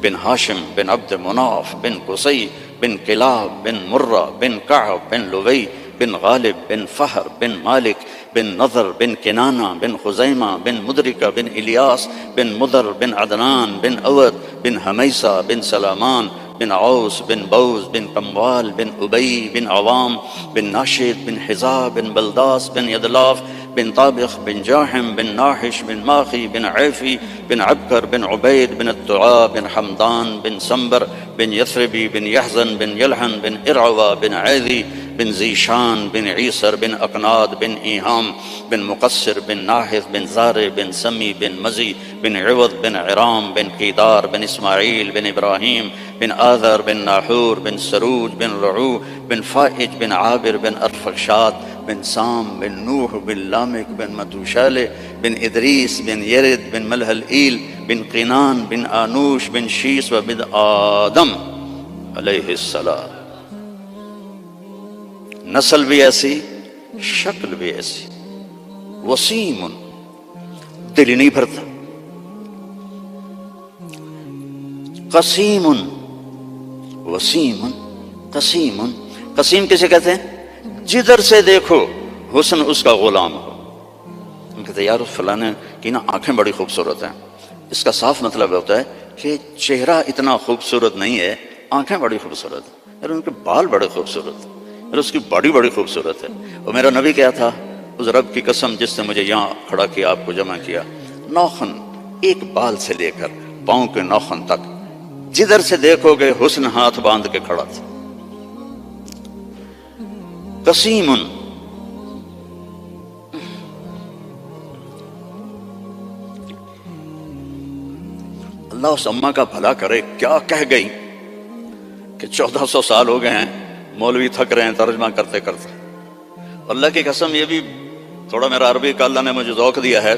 بن ہاشم بن عبد مناف بن قصی بن کلاب بن مرہ بن کعب بن لوی بن غالب بن فہر بن مالک بن نضر بن کنانہ بن خزیمہ بن مدرکہ بن الیاس بن مدر بن عدنان بن اود بن حمیسہ بن سلامان بن عوس بن بوز بن قموال بن ابی بن عوام بن ناشد بن حزاب بن بلداس بن یدلاف بن طابخ بن جاحم بن ناحش بن ماخی بن عیفی بن عبکر بن عبید بن الدعاء بن حمدان بن سنبر بن یثربی بن یحزن بن یلحن بن ارعوہ بن عیذی بن ذیشان بن عیسر بن اقناد بن ایہام بن مقصر بن ناحث بن زارع بن سمی بن مزی بن عوض بن عرام بن قیدار بن اسماعیل بن ابراہیم بن آذر بن ناحور بن سروج بن رعو بن فائج بن عابر بن ارفخشاد بن سام بن نوح بن لامک بن متوشالہ بن ادریس بن یرد بن ملحل ایل بن قینان بن آنوش بن شیس و بن آدم علیہ السلام. نسل بھی ایسی، شکل بھی ایسی. وسیم، دل ہی نہیں بھرتا. قسیم، وسیم قسیم. قسیم کسے کہتے ہیں؟ جدھر سے دیکھو حسن اس کا غلام ہو. ہم کہتے ہیں یار فلانے کی نا آنکھیں بڑی خوبصورت ہیں. اس کا صاف مطلب ہوتا ہے کہ چہرہ اتنا خوبصورت نہیں ہے، آنکھیں بڑی خوبصورت ہیں. یار ان کے بال بڑے خوبصورت ہیں، اور اس کی باڈی بڑی خوبصورت ہے. اور میرا نبی کیا تھا، اس رب کی قسم جس نے مجھے یہاں کھڑا کیا، آپ کو جمع کیا، ناخن ایک بال سے لے کر پاؤں کے ناخن تک جدھر سے دیکھو گے حسن ہاتھ باندھ کے کھڑا تھا. قسیم، اللہ اس اماں کا بھلا کرے، کیا کہہ گئی کہ 1400 سال ہو گئے ہیں، مولوی تھک رہے ہیں ترجمہ کرتے کرتے. اللہ کی قسم یہ بھی تھوڑا میرا عربی کا اللہ نے مجھے ذوق دیا ہے،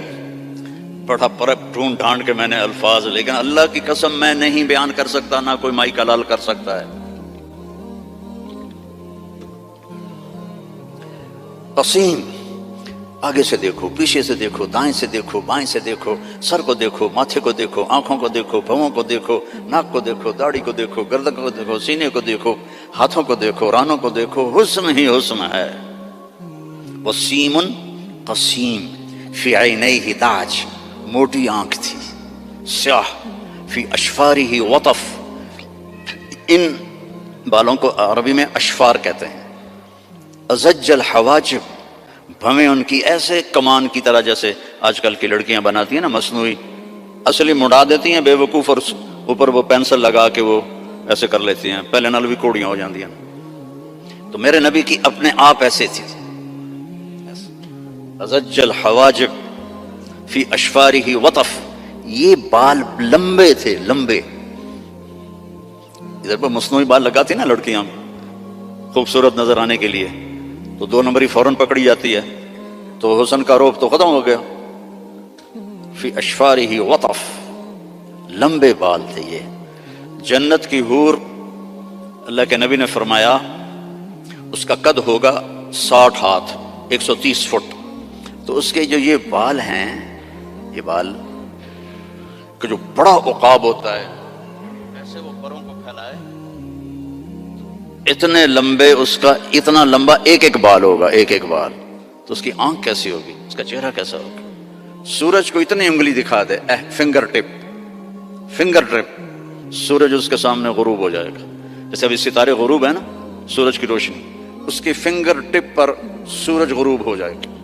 بڑا پر ڈھونڈ ڈھانڈ کے میں نے الفاظ، لیکن اللہ کی قسم میں نہیں بیان کر سکتا، نہ کوئی مائی کا لال کر سکتا ہے. قسیم، آگے سے دیکھو، پیچھے سے دیکھو، دائیں سے دیکھو، بائیں سے دیکھو، سر کو دیکھو، ماتھے کو دیکھو، آنکھوں کو دیکھو، پاؤں کو دیکھو، ناک کو دیکھو، داڑھی کو دیکھو، گردن کو دیکھو، سینے کو دیکھو، ہاتھوں کو دیکھو، رانوں کو دیکھو، حسن ہی حسن ہے. وسیم قسیم، فی عینیہ تاج، موٹی آنکھ تھی، سیاہ، فی اشفارہ وطف، ان بالوں کو عربی میں اشفار کہتے ہیں. ازج الحواجب، بھویں ان کی ایسے کمان کی طرح جیسے آج کل کی لڑکیاں بناتی ہیں نا مصنوعی، اصلی مڑا دیتی ہیں بے وقوف، اور اوپر وہ پینسل لگا کے وہ ایسے کر لیتی ہیں، پہلے نال بھی کوڑیاں ہو جاندی ہیں. تو میرے نبی کی اپنے آپ ایسے تھی. ازج الحواجب فی اشفارہ وطف، یہ بال لمبے تھے، لمبے. ادھر پر مصنوعی بال لگاتی نا لڑکیاں خوبصورت نظر آنے کے لیے، تو 2 نمبری فوراً پکڑی جاتی ہے، تو حسن کا روپ تو ختم ہو گیا. فی اشفارہ وطف، لمبے بال تھے یہ. جنت کی حور، اللہ کے نبی نے فرمایا اس کا قد ہوگا 60 ہاتھ، 130 فٹ. تو اس کے جو یہ بال ہیں، یہ بال کہ جو بڑا عقاب ہوتا ہے، ایسے وہ پروں کو پھیلائے، اتنے لمبے، اس کا اتنا لمبا ایک ایک بال ہوگا، ایک ایک بال. تو اس کی آنکھ کیسی ہوگی، اس کا چہرہ کیسا ہوگا. سورج کو اتنی انگلی دکھا دے، فنگر ٹپ، فنگر ٹپ، سورج اس کے سامنے غروب ہو جائے گا. جیسے ابھی ستارے غروب ہے نا، سورج کی روشنی، اس کی فنگر ٹپ پر سورج غروب ہو جائے گا.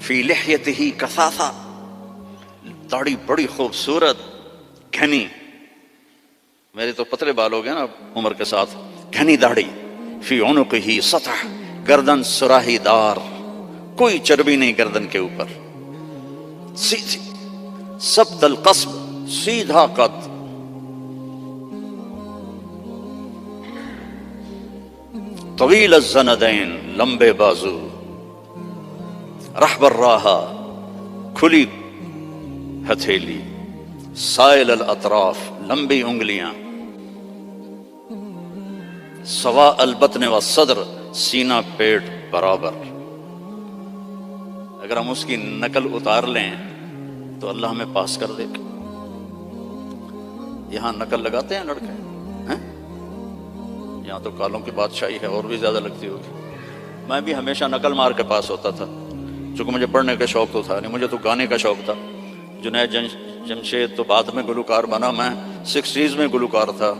فی لحیتہ کثافہ، داڑھی بڑی خوبصورت گھنی، میرے تو پتلے بال ہو گئے نا عمر کے ساتھ، گھنی داڑھی. فی عنقہ سطح، گردن سراہی دار، کوئی چربی نہیں گردن کے اوپر، سیدھی، سبط القصب، سیدھا قد. طویل الزندین، لمبے بازو. رحب الراحہ، کھلی ہتھیلی. سائل الاطراف، لمبی انگلیاں. سواء البطن والصدر، سینہ پیٹ برابر. اگر ہم اس کی نقل اتار لیں تو اللہ ہمیں پاس کر دے. یہاں نقل لگاتے ہیں لڑکے ہیں؟ یہاں تو کالوں کی بادشاہی ہے، اور بھی زیادہ لگتی ہوگی. میں بھی ہمیشہ نقل مار کے پاس ہوتا تھا، چونکہ مجھے پڑھنے کا شوق تو تھا نہیں، مجھے تو گانے کا شوق تھا. جنید جمشید تو بعد میں گلوکار بنا، میں 60s میں گلوکار تھا.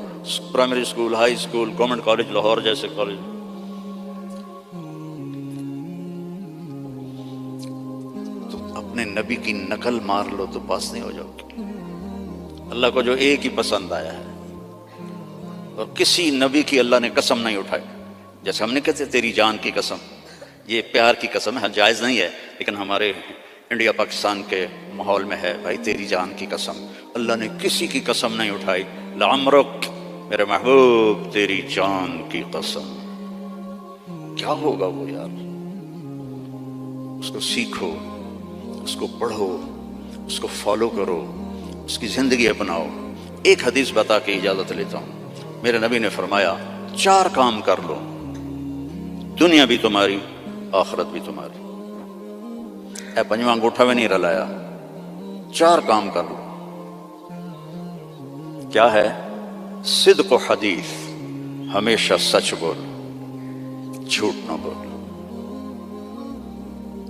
Primary school, high school, government college Lahore جیسے کالج. تو اپنے نبی کی نقل مار لو تو پاس نہیں ہو جاؤ گے. اللہ کو جو ایک ہی پسند آیا ہے، اور کسی نبی کی اللہ نے قسم نہیں اٹھائی. جیسے ہم نے کہتے تیری جان کی قسم، یہ پیار کی قسم ہے، جائز نہیں ہے، لیکن ہمارے انڈیا پاکستان کے ماحول میں ہے بھائی تیری جان کی قسم. اللہ نے کسی کی قسم نہیں اٹھائی. لعمرک میرے محبوب تیری جان کی قسم. کیا ہوگا وہ یار؟ اس کو سیکھو، اس کو پڑھو، اس کو فالو کرو، اس کی زندگی اپناؤ. ایک حدیث بتا کے اجازت لیتا ہوں. میرے نبی نے فرمایا 4 کام کر لو، دنیا بھی تمہاری آخرت بھی تمہاری. اے پنجواں انگوٹھا میں نہیں رلایا، 4 کام کر لو. کیا ہے؟ صدق و حدیث، ہمیشہ سچ بول، جھوٹ نہ بول.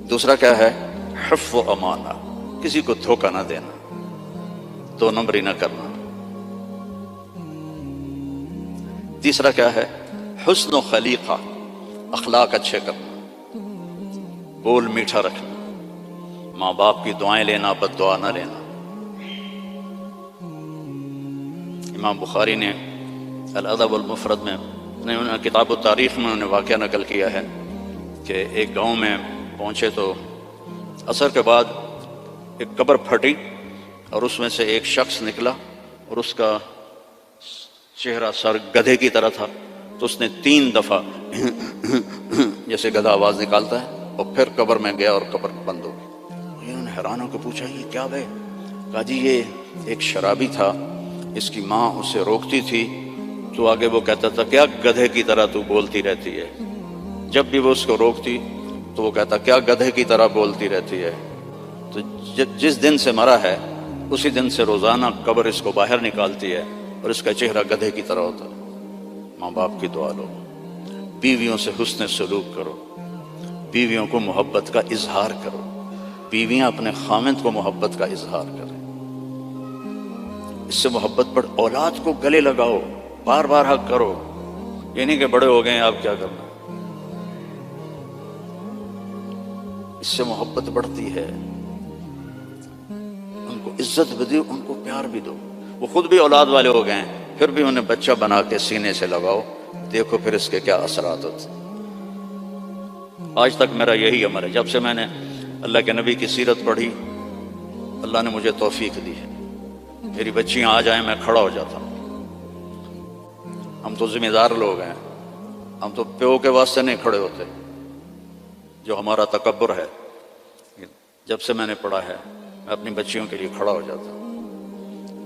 دوسرا کیا ہے؟ حفظ و امانہ، کسی کو دھوکہ نہ دینا، 2 نمبری نہ کرنا. تیسرا کیا ہے؟ حسن و خلیقہ، اخلاق اچھے کرنا، بول میٹھا رکھنا، ماں باپ کی دعائیں لینا، بد دعا نہ لینا. امام بخاری نے الادب المفرد میں کتاب التاریخ میں انہوں نے واقعہ نقل کیا ہے کہ ایک گاؤں میں پہنچے تو عصر کے بعد ایک قبر پھٹی اور اس میں سے ایک شخص نکلا اور اس کا چہرہ سر گدھے کی طرح تھا. تو اس نے 3 دفعہ جیسے گدھا آواز نکالتا ہے اور پھر قبر میں گیا اور قبر بند ہو گئی. انہوں نے حیران ہو کے پوچھا یہ کیا بھائی؟ کہا جی یہ ایک شرابی تھا، اس کی ماں اسے روکتی تھی تو آگے وہ کہتا تھا کیا گدھے کی طرح تو بولتی رہتی ہے. جب بھی وہ اس کو روکتی تو وہ کہتا کیا گدھے کی طرح بولتی رہتی ہے. تو جس دن سے مرا ہے اسی دن سے روزانہ قبر اس کو باہر نکالتی ہے اور اس کا چہرہ گدھے کی طرح ہوتا ہے. ماں باپ کی دعا لو، بیویوں سے حسن سلوک کرو، بیویوں کو محبت کا اظہار کرو، بیویاں اپنے خامند کو محبت کا اظہار کریں. اس سے محبت بڑھ. اولاد کو گلے لگاؤ، بار بار حق کرو. یہ نہیں کہ بڑے ہو گئے ہیں آپ کیا کرنا. اس سے محبت بڑھتی ہے. ان کو عزت بھی دو، ان کو پیار بھی دو. وہ خود بھی اولاد والے ہو گئے ہیں پھر بھی انہیں بچہ بنا کے سینے سے لگاؤ، دیکھو پھر اس کے کیا اثرات ہوتے. آج تک میرا یہی عمل ہے. جب سے میں نے اللہ کے نبی کی سیرت پڑھی اللہ نے مجھے توفیق دی ہے. میری بچیاں آ جائیں میں کھڑا ہو جاتا ہوں. ہم تو ذمہ دار لوگ ہیں، ہم تو پیو کے واسطے نہیں کھڑے ہوتے. جو ہمارا تکبر ہے، جب سے میں نے پڑھا ہے میں اپنی بچیوں کے لیے کھڑا ہو جاتا ہوں.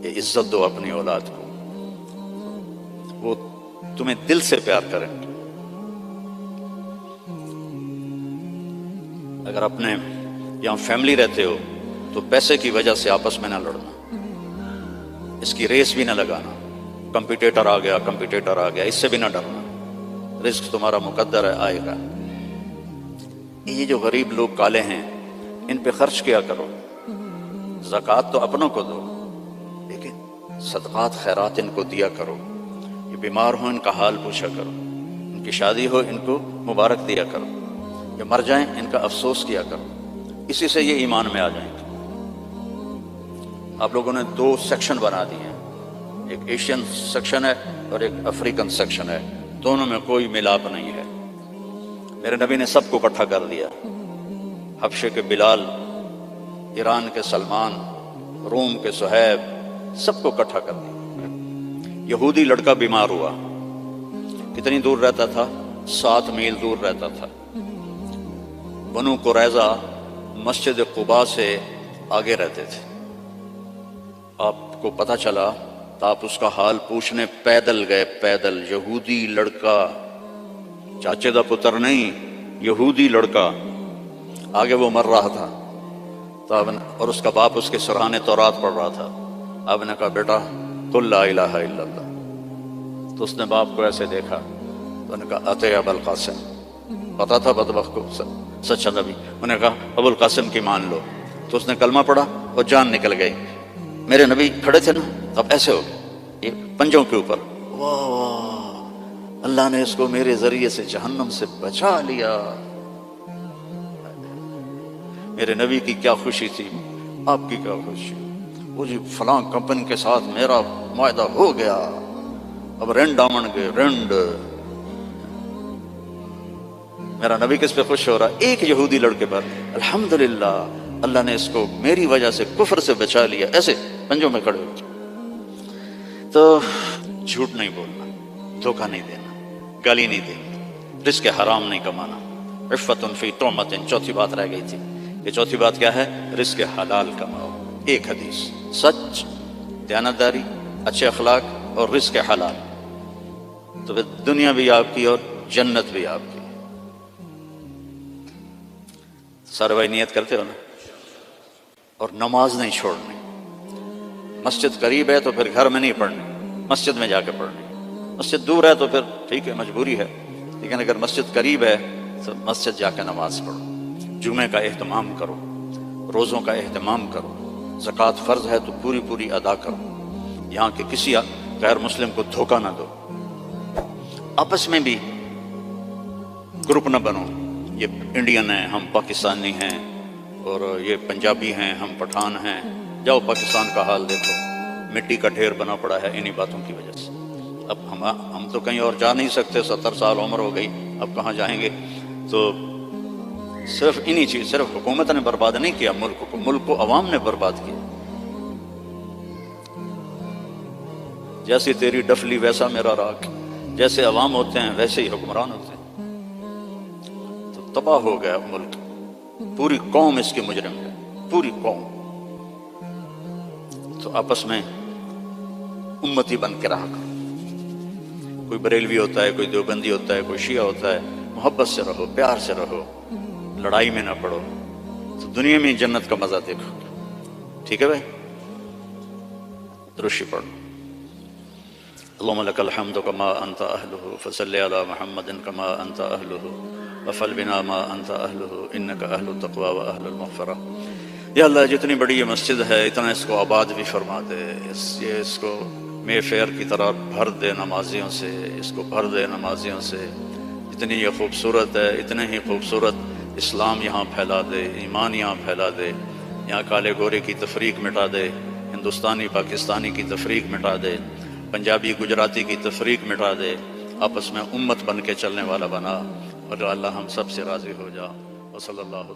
یہ عزت دو اپنی اولاد کو، وہ تمہیں دل سے پیار کریں. اگر اپنے یہاں فیملی رہتے ہو تو پیسے کی وجہ سے آپس میں نہ لڑنا، اس کی ریس بھی نہ لگانا. کمپیٹیٹر آ گیا اس سے بھی نہ ڈرنا. رزق تمہارا مقدر ہے، آئے گا. یہ جو غریب لوگ کالے ہیں ان پہ خرچ کیا کرو. زکوٰۃ تو اپنوں کو دو لیکن صدقات خیرات ان کو دیا کرو. یہ بیمار ہو ان کا حال پوچھا کرو، ان کی شادی ہو ان کو مبارک دیا کرو، یہ مر جائیں ان کا افسوس کیا کرو. اسی سے یہ ایمان میں آ جائیں گے. آپ لوگوں نے 2 سیکشن بنا دیے ہیں، ایک ایشین سیکشن ہے اور ایک افریقن سیکشن ہے. دونوں میں کوئی ملاپ نہیں ہے. میرے نبی نے سب کو اکٹھا کر دیا. حبشے کے بلال، ایران کے سلمان، روم کے صہیب، سب کو اکٹھا کر دیا. یہودی لڑکا بیمار ہوا، کتنی دور رہتا تھا؟ 7 میل دور رہتا تھا. بنو قریظہ مسجد قباء سے آگے رہتے تھے. آپ کو پتہ چلا تو آپ اس کا حال پوچھنے پیدل گئے. پیدل یہودی لڑکا، چاچے دا پتر نہیں، یہودی لڑکا. آگے وہ مر رہا تھا تو اور اس کا باپ اس کے سرحانے تورات پڑھ رہا تھا. آپ نے کہا بیٹا قل لا الہ الا اللہ. تو اس نے باپ کو ایسے دیکھا تو نے کہا اتے ابو القاسم. پتا تھا بدبخت کو سچا نبی. انہوں نے کہا ابو القاسم کی مان لو. تو اس نے کلمہ پڑھا اور جان نکل گئی. میرے نبی کھڑے تھے نا، اب ایسے ہو گئے یہ پنجوں کے اوپر. واہ واہ، اللہ نے اس کو میرے ذریعے سے جہنم سے بچا لیا. میرے نبی کی کیا خوشی تھی، آپ کی کیا خوشی. وہ جی فلاں کمپنی کے ساتھ میرا معاہدہ ہو گیا، اب رنڈ آمن گے رنڈ. میرا نبی کس پہ خوش ہو رہا؟ ایک یہودی لڑکے پر الحمدللہ اللہ نے اس کو میری وجہ سے کفر سے بچا لیا. ایسے پنجوں میں کھڑے ہو. تو جھوٹ نہیں بولنا، دھوکہ نہیں دینا، گالی نہیں دینی، رزق حرام نہیں کمانا. عفت فی طعمت، چوتھی بات رہ گئی تھی. یہ چوتھی بات کیا ہے؟ رزق حلال کماؤ. ایک حدیث، سچ، دیانتداری، اچھے اخلاق اور رزق حلال، تو پھر دنیا بھی آپ کی اور جنت بھی آپ کی. سارے بھائی نیت کرتے ہو نا؟ اور نماز نہیں چھوڑنی. مسجد قریب ہے تو پھر گھر میں نہیں پڑھنی، مسجد میں جا کے پڑھنی. مسجد دور ہے تو پھر ٹھیک ہے مجبوری ہے، لیکن اگر مسجد قریب ہے تو مسجد جا کے نماز پڑھو. جمعے کا اہتمام کرو، روزوں کا اہتمام کرو. زکوٰۃ فرض ہے تو پوری پوری ادا کرو. یہاں کے کسی غیر مسلم کو دھوکہ نہ دو. آپس میں بھی گروپ نہ بنو، یہ انڈین ہیں ہم پاکستانی ہیں، اور یہ پنجابی ہیں ہم پٹھان ہیں. جاؤ پاکستان کا حال دیکھو، مٹی کا ڈھیر بنا پڑا ہے انہی باتوں کی وجہ سے. اب ہم تو کہیں اور جا نہیں سکتے، 70 سال عمر ہو گئی، اب کہاں جائیں گے؟ تو صرف انہی چیز، صرف حکومت نے برباد نہیں کیا ملک کو عوام نے برباد کیا. جیسی تیری ڈفلی ویسا میرا راگ، جیسے عوام ہوتے ہیں ویسے ہی حکمران ہوتے ہیں. تو تباہ ہو گیا ملک، پوری قوم اس کی مجرم ہے، پوری قوم. تو آپس میں امتی بن کے رہا کرو. کوئی بریلوی ہوتا ہے، کوئی دیوبندی ہوتا ہے، کوئی شیعہ ہوتا ہے، محبت سے رہو، پیار سے رہو، لڑائی میں نہ پڑو، تو دنیا میں جنت کا مزہ دیکھو. ٹھیک ہے بھائی؟ درشی پڑھو. اللهم لك الحمد كما أنت أهله فصل على محمد كما أنت أهله وفعل بنا ما أنت أهله إنك أهل التقوى وأهل المغفرة. یا اللہ جتنی بڑی یہ مسجد ہے اتنا اس کو آباد بھی فرما دے. اس کو مے فیئر کی طرح بھر دے نمازیوں سے، اس کو بھر دے نمازیوں سے. اتنی یہ خوبصورت ہے، اتنے ہی خوبصورت اسلام یہاں پھیلا دے، ایمان یہاں پھیلا دے. یہاں کالے گورے کی تفریق مٹا دے، ہندوستانی پاکستانی کی تفریق مٹا دے، پنجابی گجراتی کی تفریق مٹا دے. آپس میں امت بن کے چلنے والا بنا. اور اللہ ہم سب سے راضی ہو جا. وصلی اللہ